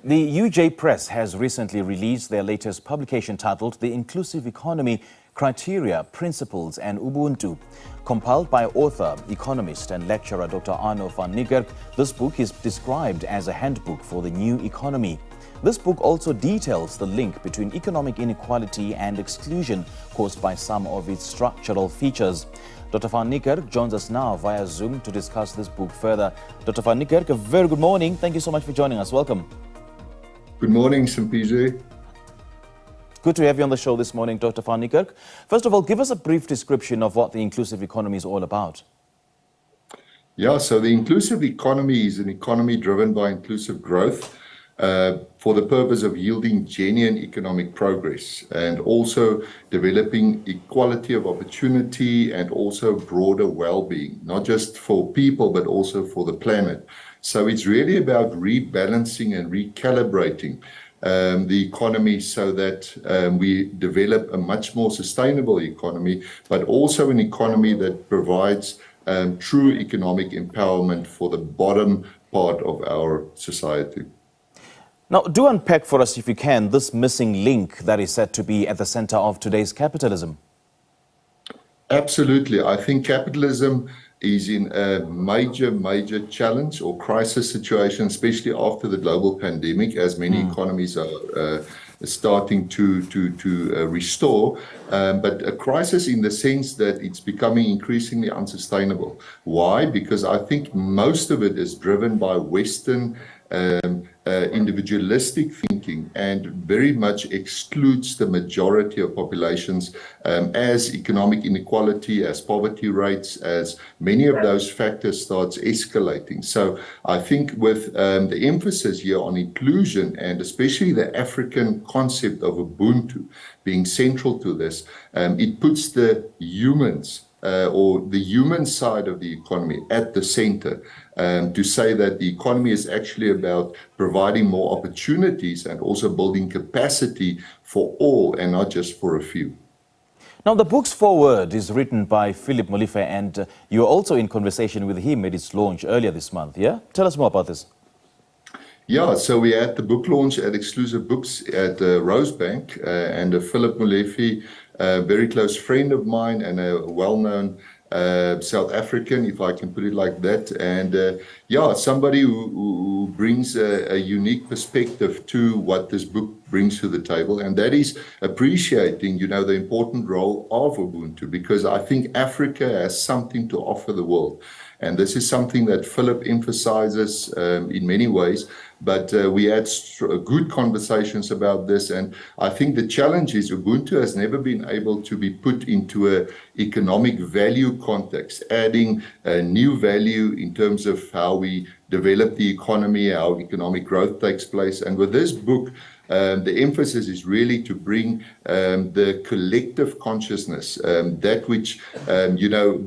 The UJ Press has recently released their latest publication titled The Inclusive Economy, Criteria, Principles and Ubuntu. Compiled by author, economist and lecturer Dr. Arno van Niekerk, this book is described as a handbook for the new economy. This book also details the link between economic inequality and exclusion caused by some of its structural features. Dr. van Niekerk joins us now via Zoom to discuss this book further. Dr. van Niekerk, a very good morning. Thank you so much for joining us. Welcome. Good morning, Simphize. Good to have you on the show this morning, Dr. van Niekerk. First of all, give us a brief description of what the inclusive economy is all about. Yeah, so the inclusive economy is an economy driven by inclusive growth for the purpose of yielding genuine economic progress and also developing equality of opportunity and also broader well-being, not just for people, but also for the planet. So it's really about rebalancing and recalibrating the economy so that we develop a much more sustainable economy, but also an economy that provides true economic empowerment for the bottom part of our society. Now, do unpack for us, if you can, this missing link that is said to be at the center of today's capitalism. Absolutely. I think capitalism is in a major challenge or crisis situation, especially after the global pandemic, as many economies are starting to restore, but a crisis in the sense that it's becoming increasingly unsustainable. Why? Because I think most of it is driven by Western individualistic thinking and very much excludes the majority of populations as economic inequality, as poverty rates, as many of those factors starts escalating. So I think with the emphasis here on inclusion and especially the African concept of Ubuntu being central to this, it puts the humans or the human side of the economy at the center, to say that the economy is actually about providing more opportunities and also building capacity for all and not just for a few. Now, the book's foreword is written by Philip Molefe, and you're also in conversation with him at its launch earlier this month, yeah? Tell us more about this. Yeah, so we had the book launch at Exclusive Books at Rosebank, and Philip Molefe, a very close friend of mine and a well-known South African, if I can put it like that, and yeah, somebody who brings a unique perspective to what this book brings to the table, and that is appreciating, the important role of Ubuntu, because I think Africa has something to offer the world. And this is something that Philip emphasizes in many ways, but we had good conversations about this. And I think the challenge is Ubuntu has never been able to be put into an economic value context, adding a new value in terms of how we develop the economy, how economic growth takes place. And with this book, the emphasis is really to bring the collective consciousness, that which,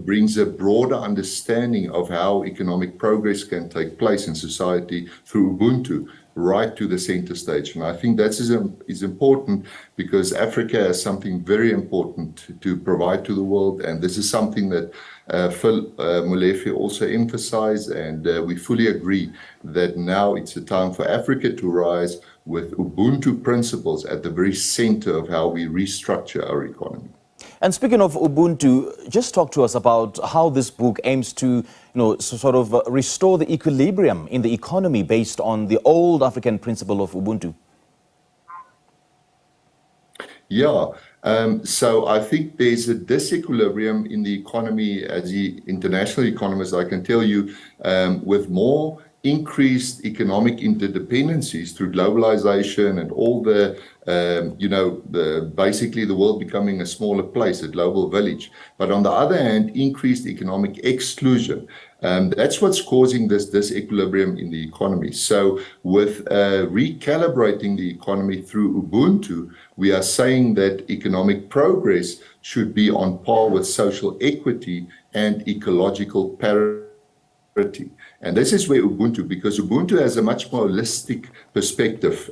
brings a broader understanding of how economic progress can take place in society through Ubuntu, right to the center stage. And I think that is important because Africa has something very important to provide to the world. And this is something that Phil Molefe also emphasized, and we fully agree that now it's a time for Africa to rise with Ubuntu principles at the very center of how we restructure our economy. And speaking of Ubuntu, just talk to us about how this book aims to, sort of restore the equilibrium in the economy based on the old African principle of Ubuntu. Yeah, so I think there's a disequilibrium in the economy, as the international economist, I can tell you, with more increased economic interdependencies through globalization and all the, basically the world becoming a smaller place, a global village. But on the other hand, increased economic exclusion. That's what's causing this disequilibrium in the economy. So with recalibrating the economy through Ubuntu, we are saying that economic progress should be on par with social equity and ecological parity. And this is where Ubuntu, because Ubuntu has a much more holistic perspective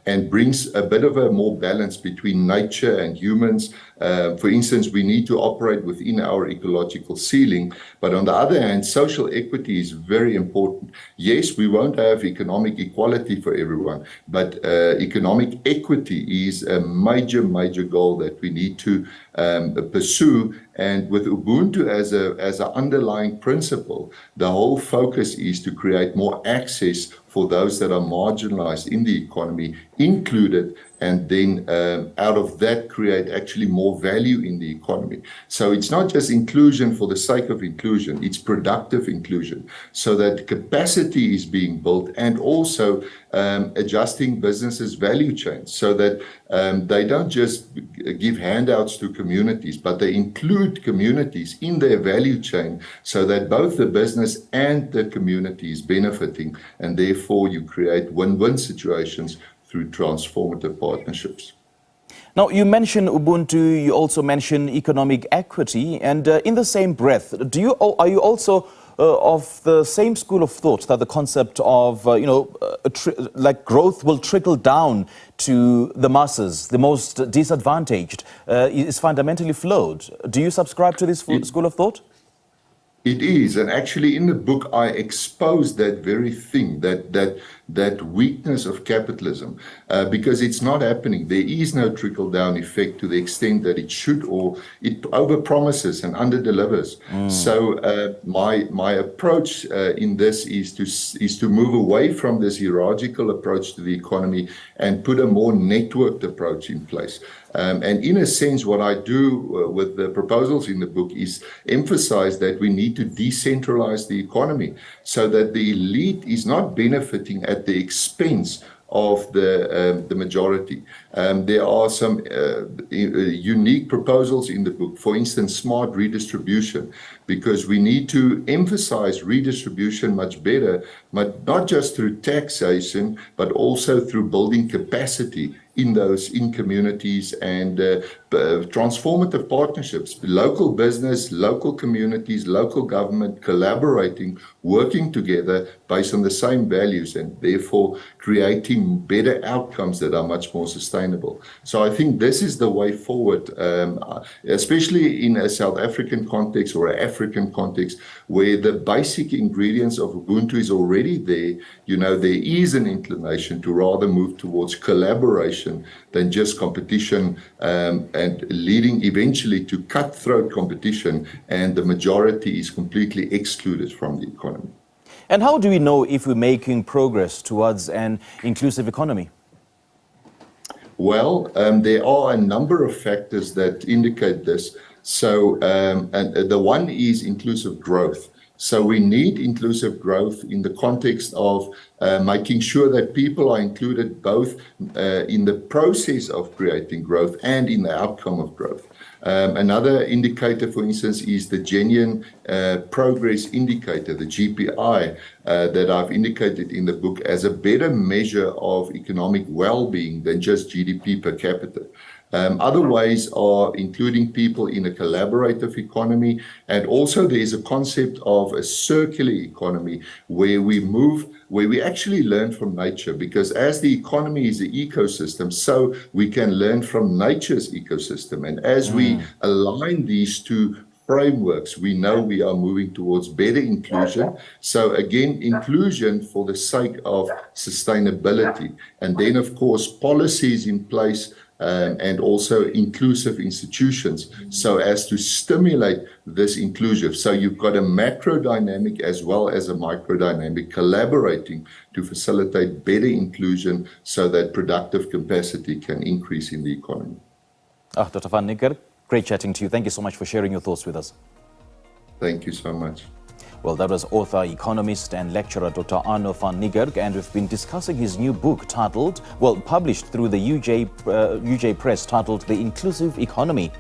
and brings a bit of a more balance between nature and humans. For instance, we need to operate within our ecological ceiling, but on the other hand, social equity is very important. Yes, we won't have economic equality for everyone, but economic equity is a major goal that we need to pursue. And with Ubuntu as an underlying principle, the whole focus is to create more access for those that are marginalized in the economy, included, and then out of that create actually more value in the economy. So it's not just inclusion for the sake of inclusion, it's productive inclusion, so that capacity is being built, and also adjusting businesses' value chains so that they don't just give handouts to communities, but they include communities in their value chain so that both the business and the community is benefiting, and therefore you create win-win situations through transformative partnerships. Now, you mention Ubuntu, you also mention economic equity, and in the same breath, are you also of the same school of thought that the concept of like growth will trickle down to the masses, the most disadvantaged, is fundamentally flawed? Do you subscribe to this school of thought? It is, and actually in the book I expose that very thing, that weakness of capitalism, because it's not happening. There is no trickle-down effect to the extent that it should, or it overpromises and underdelivers. So my approach in this is to move away from this hierarchical approach to the economy and put a more networked approach in place. And in a sense, what I do with the proposals in the book is emphasize that we need to decentralize the economy so that the elite is not benefiting at the expense of the majority. There are some unique proposals in the book, for instance, smart redistribution, because we need to emphasize redistribution much better, but not just through taxation, but also through building capacity in communities and transformative partnerships, local business, local communities, local government collaborating, working together based on the same values, and therefore creating better outcomes that are much more sustainable. So I think this is the way forward, especially in a South African context or an African context, where the basic ingredients of Ubuntu is already there. There is an inclination to rather move towards collaboration than just competition, and leading eventually to cutthroat competition, and the majority is completely excluded from the economy. And how do we know if we're making progress towards an inclusive economy? Well, there are a number of factors that indicate this. So, and the one is inclusive growth. So we need inclusive growth in the context of making sure that people are included both in the process of creating growth and in the outcome of growth. Another indicator, for instance, is the genuine progress indicator, the GPI, that I've indicated in the book as a better measure of economic well-being than just GDP per capita. Other ways are including people in a collaborative economy, and also there is a concept of a circular economy where we actually learn from nature, because as the economy is an ecosystem, so we can learn from nature's ecosystem. And as we align these two frameworks, we know we are moving towards better inclusion. So again, inclusion for the sake of sustainability, and then of course policies in place, and also inclusive institutions, so as to stimulate this inclusion. So you've got a macro dynamic as well as a micro dynamic collaborating to facilitate better inclusion so that productive capacity can increase in the economy. Dr. van Niekerk, great chatting to you. Thank you so much for sharing your thoughts with us. Thank you so much. Well, that was author, economist and lecturer Dr. Arno van Niekerk, and we've been discussing his new book published through the UJ Press, titled The Inclusive Economy.